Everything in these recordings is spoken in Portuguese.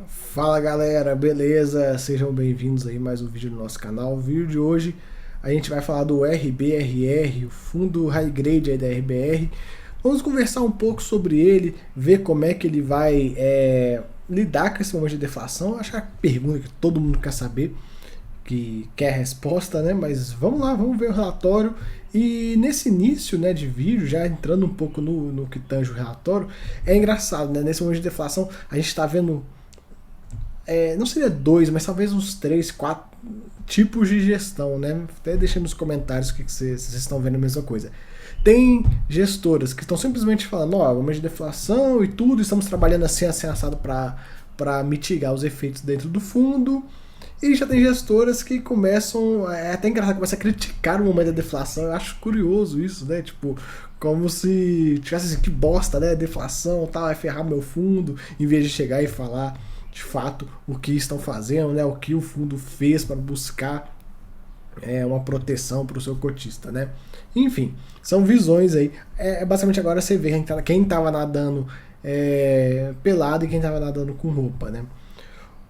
Fala galera, beleza? Sejam bem-vindos aí a mais um vídeo do nosso canal. O vídeo de hoje a gente vai falar do RBRR, o fundo high grade aí da RBR. Vamos conversar um pouco sobre ele, ver como é que ele vai lidar com esse momento de deflação. Acho que é a pergunta que todo mundo quer saber, que quer a resposta, né? Mas vamos lá, vamos ver o relatório. E nesse início, né, de vídeo, já entrando um pouco no que tange o relatório, é engraçado, né? Nesse momento de deflação, a gente está vendo não seria dois, mas talvez uns três, quatro tipos de gestão, né? Até deixa nos comentários o que vocês estão vendo a mesma coisa. Tem gestoras que estão simplesmente falando, ó, vamos de deflação e tudo, estamos trabalhando assim assado para mitigar os efeitos dentro do fundo. E já tem gestoras que começam, é até engraçado, começam a criticar o momento da deflação. Eu acho curioso isso, né? Tipo, como se tivesse assim, que bosta, né? Deflação, tal, vai ferrar meu fundo, em vez de chegar e falar de fato o que estão fazendo, né? O que o fundo fez para buscar uma proteção para o seu cotista, né? Enfim, são visões aí. Basicamente agora você vê quem estava nadando pelado e quem estava nadando com roupa, né?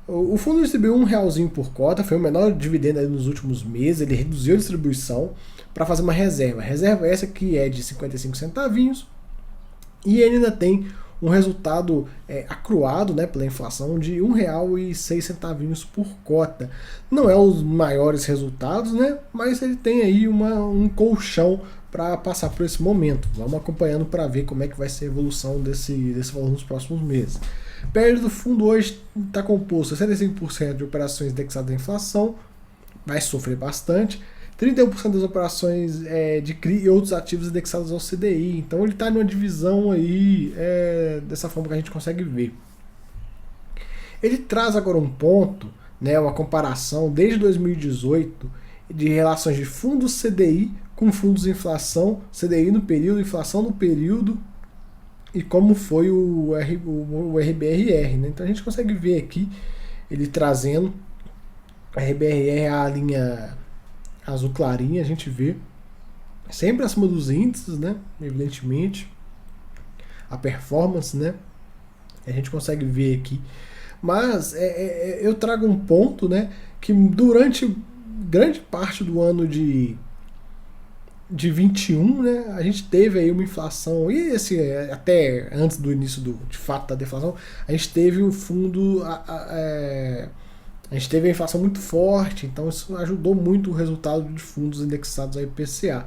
O fundo distribuiu R$ 1 por cota, foi o menor dividendo aí nos últimos meses, ele reduziu a distribuição para fazer uma reserva. Reserva essa que é de 55 centavinhos e ele ainda tem um resultado acruado, né, pela inflação de R$ 1,06 por cota. Não é os maiores resultados, né, mas ele tem aí um colchão para passar por esse momento. Vamos acompanhando para ver como é que vai ser a evolução desse valor nos próximos meses. O PL do fundo hoje está composto a 65% de operações indexadas à inflação, vai sofrer bastante. 31% das operações de CRI e outros ativos indexados ao CDI. Então ele está numa divisão aí dessa forma que a gente consegue ver. Ele traz agora um ponto, né, uma comparação desde 2018 de relações de fundos CDI com fundos de inflação, CDI no período, inflação no período e como foi o RBRR. Né? Então a gente consegue ver aqui ele trazendo a RBRR, a linha azul clarinha, a gente vê sempre acima dos índices, né? Evidentemente, a performance, né? A gente consegue ver aqui. Mas eu trago um ponto, né? Que durante grande parte do ano de 21, né? A gente teve aí uma inflação, e esse até antes do início de fato da deflação, a gente teve um fundo. A gente teve a inflação muito forte, então isso ajudou muito o resultado de fundos indexados ao IPCA.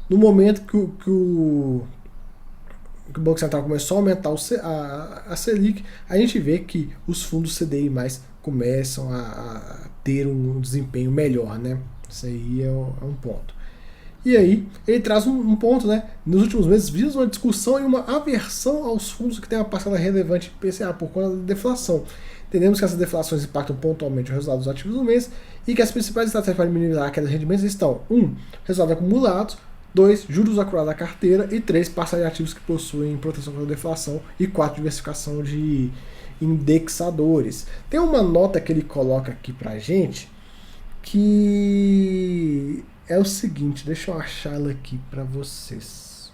No momento que o Banco Central começou a aumentar a Selic, a gente vê que os fundos CDI começam a ter um desempenho melhor, né? Isso aí é um ponto. E aí, ele traz um ponto, né? Nos últimos meses, vimos uma discussão e uma aversão aos fundos que têm uma parcela relevante de IPCA por conta da deflação. Entendemos que essas deflações impactam pontualmente o resultado dos ativos do mês e que as principais estratégias para minimizar a queda de rendimentos estão: 1. Resultados acumulados, 2. Juros acumulados da carteira e 3. Parcela de ativos que possuem proteção contra a deflação e 4. Diversificação de indexadores. Tem uma nota que ele coloca aqui pra gente que é o seguinte, deixa eu achar ela aqui para vocês.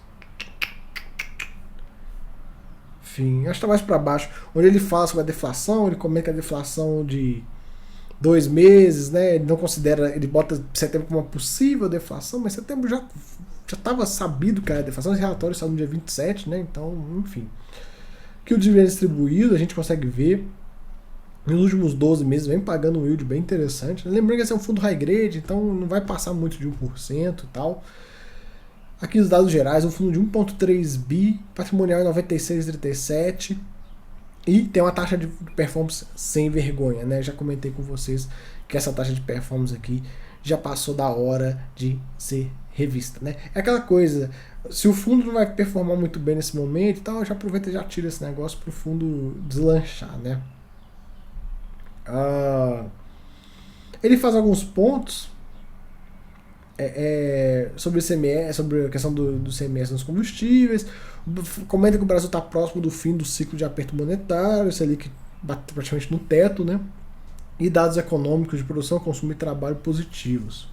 Enfim, acho que tá mais para baixo, onde ele fala sobre a deflação, ele comenta a deflação de 2 meses, né? Ele não considera, ele bota setembro como uma possível deflação, mas setembro já estava sabido que era deflação, esse relatório saiu no dia 27, né? Então, enfim. Que o dividendo distribuído, a gente consegue ver nos últimos 12 meses vem pagando um yield bem interessante. Lembrando que esse é um fundo high grade, então não vai passar muito de 1% e tal. Aqui os dados gerais, um fundo de 1,3 bi, patrimonial em 96,37 e tem uma taxa de performance sem vergonha, né? Já comentei com vocês que essa taxa de performance aqui já passou da hora de ser revista, né? É aquela coisa, se o fundo não vai performar muito bem nesse momento e tal, já aproveita e já tira esse negócio para o fundo deslanchar, né? Ele faz alguns pontos sobre o CMS, sobre a questão do CMS nos combustíveis, comenta que o Brasil está próximo do fim do ciclo de aperto monetário, isso ali que bate praticamente no teto, né? E dados econômicos de produção, consumo e trabalho positivos.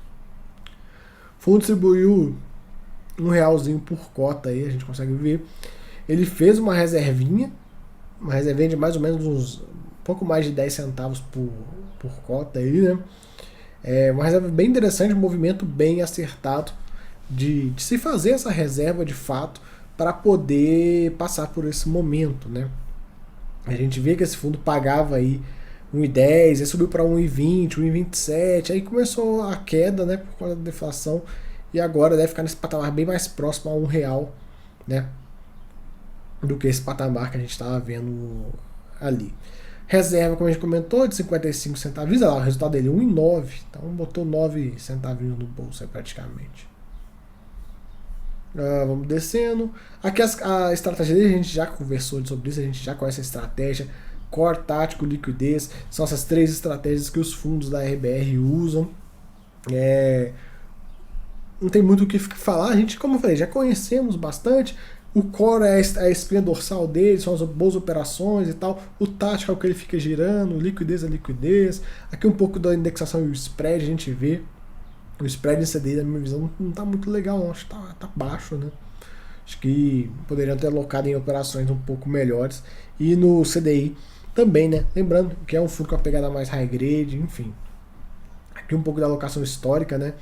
O fundo distribuiu R$ 1 por cota aí, a gente consegue ver. Ele fez uma reservinha de mais ou menos uns pouco mais de 10 centavos por cota aí, né? É uma reserva bem interessante, um movimento bem acertado de se fazer essa reserva de fato para poder passar por esse momento, né? A gente vê que esse fundo pagava aí 1,10, aí subiu para 1,20, 1,27, aí começou a queda, né, por causa da deflação, e agora deve ficar nesse patamar bem mais próximo a R$1, né, do que esse patamar que a gente estava vendo ali. Reserva, como a gente comentou, de 55 centavos, olha lá, o resultado dele 1,9, então botou 9 centavinhos no bolso aí praticamente. Vamos descendo. Aqui a estratégia dele, a gente já conversou sobre isso, a gente já conhece a estratégia. Core, tático, liquidez, são essas três estratégias que os fundos da RBR usam. Não tem muito o que falar, a gente, como eu falei, já conhecemos bastante. O core é a espinha dorsal dele, são as boas operações e tal. O tático é o que ele fica girando, liquidez é liquidez. Aqui um pouco da indexação e o spread, a gente vê. O spread em CDI, na minha visão, não está muito legal, não. Acho que tá baixo, né? Acho que poderiam ter alocado em operações um pouco melhores. E no CDI também, né? Lembrando que é um fundo com a pegada mais high grade, enfim. Aqui um pouco da alocação histórica, né?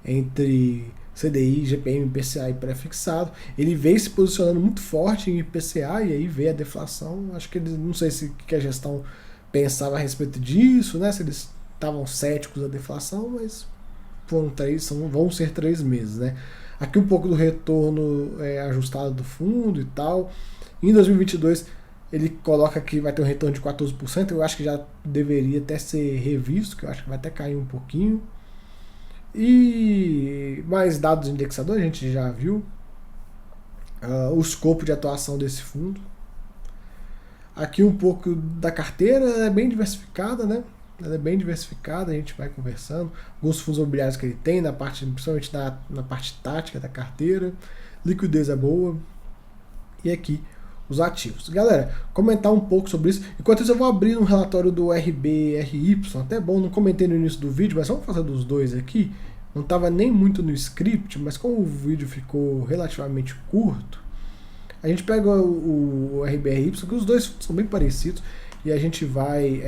Entre CDI, GPM, IPCA e pré-fixado. Ele veio se posicionando muito forte em IPCA e aí veio a deflação. Acho que eles, não sei se que a gestão pensava a respeito disso, né? Se eles estavam céticos da deflação, mas vão ser 3 meses, né? Aqui um pouco do retorno ajustado do fundo e tal. Em 2022 ele coloca que vai ter um retorno de 14%, eu acho que já deveria até ser revisto, que eu acho que vai até cair um pouquinho. E mais dados indexadores, a gente já viu o escopo de atuação desse fundo. Aqui um pouco da carteira, é bem diversificada, né? Ela é bem diversificada, a gente vai conversando. Alguns fundos imobiliários que ele tem, principalmente na parte tática da carteira. Liquidez é boa. E aqui os ativos. Galera, comentar um pouco sobre isso. Enquanto isso eu vou abrir um relatório do RBRY, até bom, não comentei no início do vídeo, mas vamos fazer dos dois aqui. Não estava nem muito no script, mas como o vídeo ficou relativamente curto, a gente pega o RBRY, que os dois são bem parecidos, e a gente vai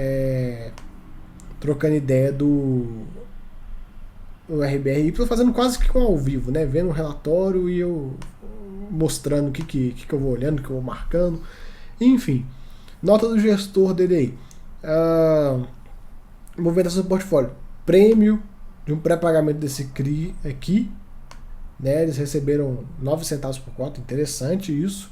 trocando ideia do RBRY, fazendo quase que um ao vivo, né? Vendo o relatório e eu mostrando o que eu vou olhando, o que eu vou marcando. Enfim, nota do gestor dele aí. Movimentação do portfólio. Prêmio de um pré-pagamento desse CRI aqui. Né? Eles receberam 9 centavos por cota, interessante isso.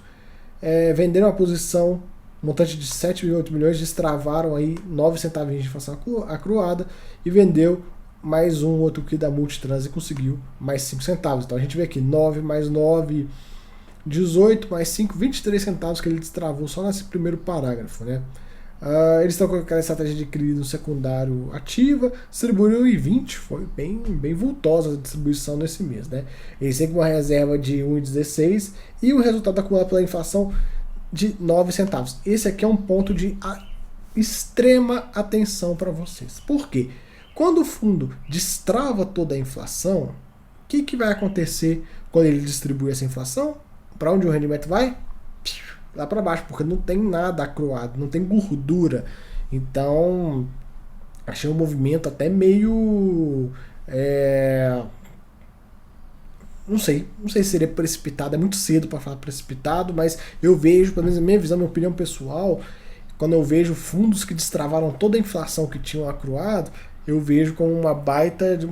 Venderam a posição, montante de 7,8 milhões, destravaram aí 9 centavos de inflação acruada e vendeu mais um outro que da Multitrans e conseguiu mais 5 centavos. Então a gente vê aqui 9 mais 9, 18 mais 5, 23 centavos que ele destravou só nesse primeiro parágrafo, né? Eles estão com aquela estratégia de CRI no secundário ativa, distribuíram em 20, foi bem vultosa a distribuição nesse mês, né? Eles têm uma reserva de 1,16 e o resultado acumulado pela inflação de 9 centavos. Esse aqui é um ponto de extrema atenção para vocês. Por quê? Quando o fundo destrava toda a inflação, o que vai acontecer quando ele distribui essa inflação? Para onde o rendimento vai? Lá para baixo, porque não tem nada acruado, não tem gordura. Então, achei um movimento até meio... Não sei se seria precipitado, é muito cedo para falar precipitado, mas eu vejo, pelo menos na minha visão, minha opinião pessoal, quando eu vejo fundos que destravaram toda a inflação que tinham acruado, eu vejo como uma baita de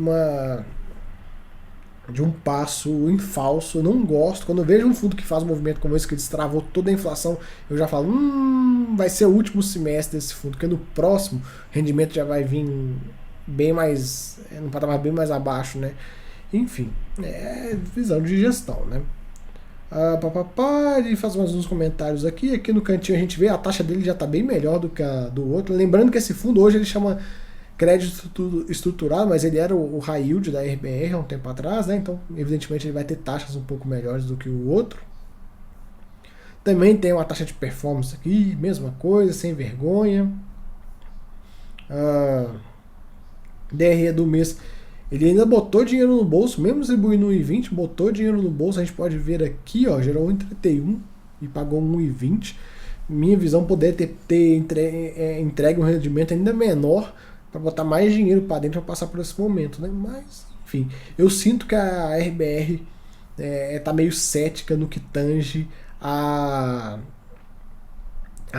um passo em falso. Eu não gosto. Quando eu vejo um fundo que faz um movimento como esse, que destravou toda a inflação, eu já falo, vai ser o último semestre desse fundo, porque no próximo o rendimento já vai vir bem mais, num patamar bem mais abaixo, né? Enfim, é visão de gestão, né? Ele faz mais uns comentários aqui. Aqui no cantinho a gente vê a taxa dele já está bem melhor do que a do outro. Lembrando que esse fundo hoje ele chama crédito estruturado, mas ele era o high yield da RBR há um tempo atrás, né? Então, evidentemente, ele vai ter taxas um pouco melhores do que o outro. Também tem uma taxa de performance aqui, mesma coisa, sem vergonha. DRE do mês, ele ainda botou dinheiro no bolso, mesmo distribuindo 1,20, botou dinheiro no bolso. A gente pode ver aqui, ó, gerou 1,31 e pagou 1,20. minha visão, poder ter entregue um rendimento ainda menor para botar mais dinheiro para dentro para passar por esse momento, né? Mas, enfim, eu sinto que a RBR tá meio cética no que tange a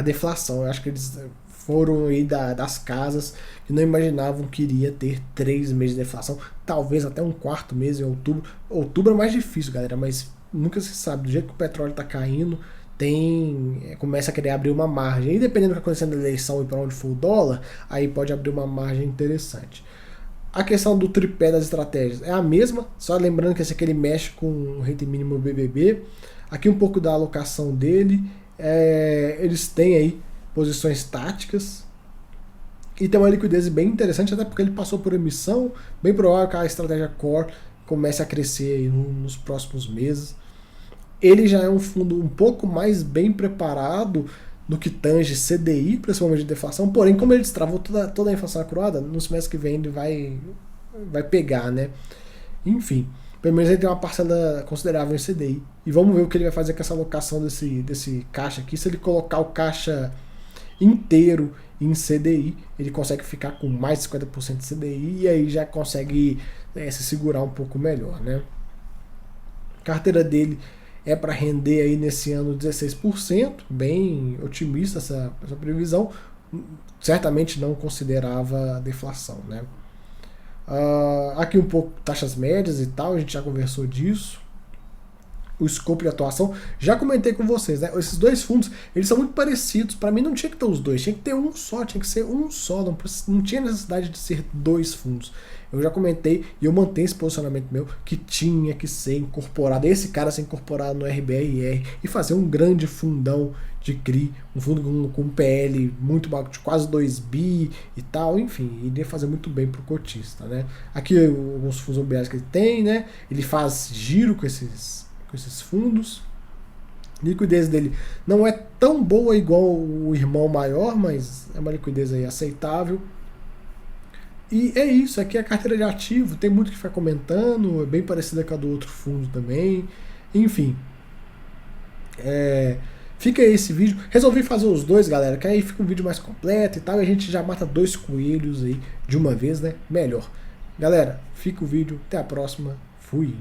deflação. Eu acho que eles foram aí das casas que não imaginavam que iria ter 3 meses de deflação, talvez até um quarto mês em outubro. Outubro é mais difícil, galera, mas nunca se sabe. Do jeito que o petróleo tá caindo, começa a querer abrir uma margem. E dependendo do que está acontecendo na eleição e para onde for o dólar, aí pode abrir uma margem interessante. A questão do tripé das estratégias é a mesma, só lembrando que esse aqui ele mexe com o rate mínimo BBB. Aqui um pouco da alocação dele. Eles têm aí posições táticas e tem uma liquidez bem interessante, até porque ele passou por emissão. Bem provável que a estratégia core comece a crescer aí nos próximos meses. Ele já é um fundo um pouco mais bem preparado no que tange CDI, principalmente de deflação, porém, como ele destravou toda a inflação acruada, no semestre que vem ele vai pegar, né? Enfim, pelo menos ele tem uma parcela considerável em CDI. E vamos ver o que ele vai fazer com essa alocação desse caixa aqui. Se ele colocar o caixa inteiro em CDI, ele consegue ficar com mais de 50% de CDI e aí já consegue se segurar um pouco melhor, né? A carteira dele é para render aí nesse ano 16%, bem otimista essa previsão. Certamente não considerava deflação, né? Aqui um pouco taxas médias e tal, a gente já conversou disso. O escopo de atuação, já comentei com vocês, né? Esses dois fundos, eles são muito parecidos. Para mim não tinha que ter os dois, tinha que ter um só, tinha que ser um só, não tinha necessidade de ser dois fundos. Eu já comentei e eu mantenho esse posicionamento meu que tinha que ser incorporado, esse cara ser incorporado no RBRR e fazer um grande fundão de CRI, um fundo com PL muito baixo, de quase 2 bi e tal, enfim, iria fazer muito bem pro cotista, né? Aqui alguns fundos imobiliários que ele tem, né? Ele faz giro com esses fundos. A liquidez dele não é tão boa igual o irmão maior, mas é uma liquidez aí aceitável. E é isso, aqui é a carteira de ativo, tem muito que ficar comentando, é bem parecida com a do outro fundo também. Enfim, fica aí esse vídeo. Resolvi fazer os dois, galera, que aí fica um vídeo mais completo e tal, e a gente já mata 2 coelhos aí de uma vez, né? Melhor. Galera, fica o vídeo, até a próxima, fui!